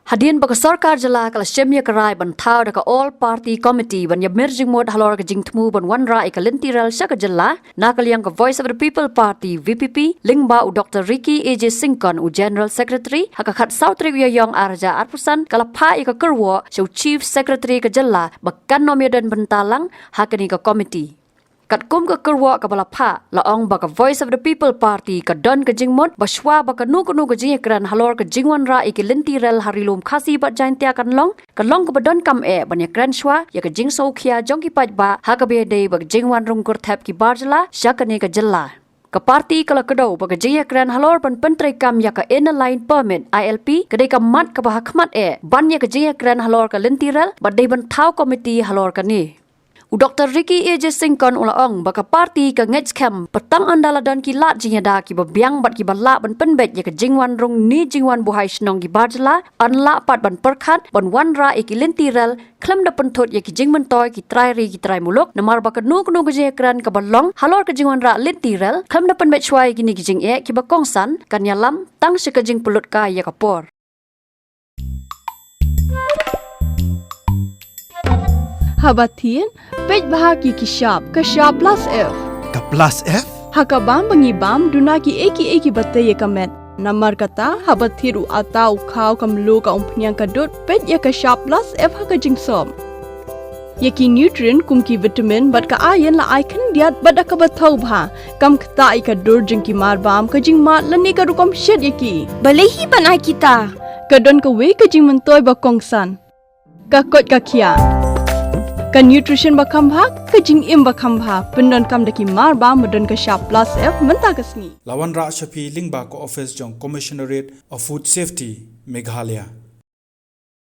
Hadian baka sarkar jala kala shemya karai ban thau daka all party committee ban ya merging mod halor ka jingtmu ban wanra ika Lynti ral shaka jala nakaliang ka voice of the people party VPP lingba u Dr. Ricky AJ Singkon u general secretary haka khat sautri ya yong arja arpusan kala pha ika Kyrwoh show chief secretary ka jala bakan nomedan bentalang hakani ka committee kat kum ka Kyrwoh ka balapha laong baka voice of the people party ka don ka jingmot ba Shwa baka nu ka Ïakren halor ka jingwan ra iki Lynti rel harilum khasi bat jain tia kan long ka don kam ban Ïakren Shwa ya ka jing so khia jong ki paj ba ha ka be dei bak jingwan rung kur thap ki barjala shakane ka jalla ka party kala kedau baka Ïakren halor pan pentrai kam ya ka inner line permit ILP kadai ka mat ka ba khmat ban ya ka Ïakren halor ka Lynti rel ba dei ban thau committee halor ka ni u Dr. Ricky AJ Singkon ulaong baka party ka ngech kem petang andala dan ki lat jingada ki babiang bat ki bala ban penbet ya ka jingwan rung ni jingwan buhai snong ki barjala anla pat ban perkhat ban wanra iki Lynti rel klem da pentot ya ki jingman toy ki trai ri ki trai muluk namar baka nu ka Ïakren ka balong halor ka jingwan ra Lynti rel klem da penbet shwai ki ni ki jing ki bakong san kan yalam tang se ka jing pulut ka ya ka por Habatin, pej bahagi ki sharp plus F. Ka plus F? Hakabam bangibam dunaki eki batay kamet. Namar kata habatiru atau kau kamlu ka umpnyang kadut pej ya ka sharp plus F haka jingsom. Yaki nutrient kumki vitamin bat ka iron la Ïakren diat bat ka batau bha kam kta ka dur jingki marbam ka jingma lani ka rukom shed yaki. Balehi banai kita. Kadon ka we ka jingmantoy bakongsan. Ka kot ka kia. Ka nutrition bakam bha ka jing im bakam bha pendon kam daki marba modon ka sharp plus F menta kasni Lawan ra shapi lingba ko office jong commissionerate of food safety Meghalaya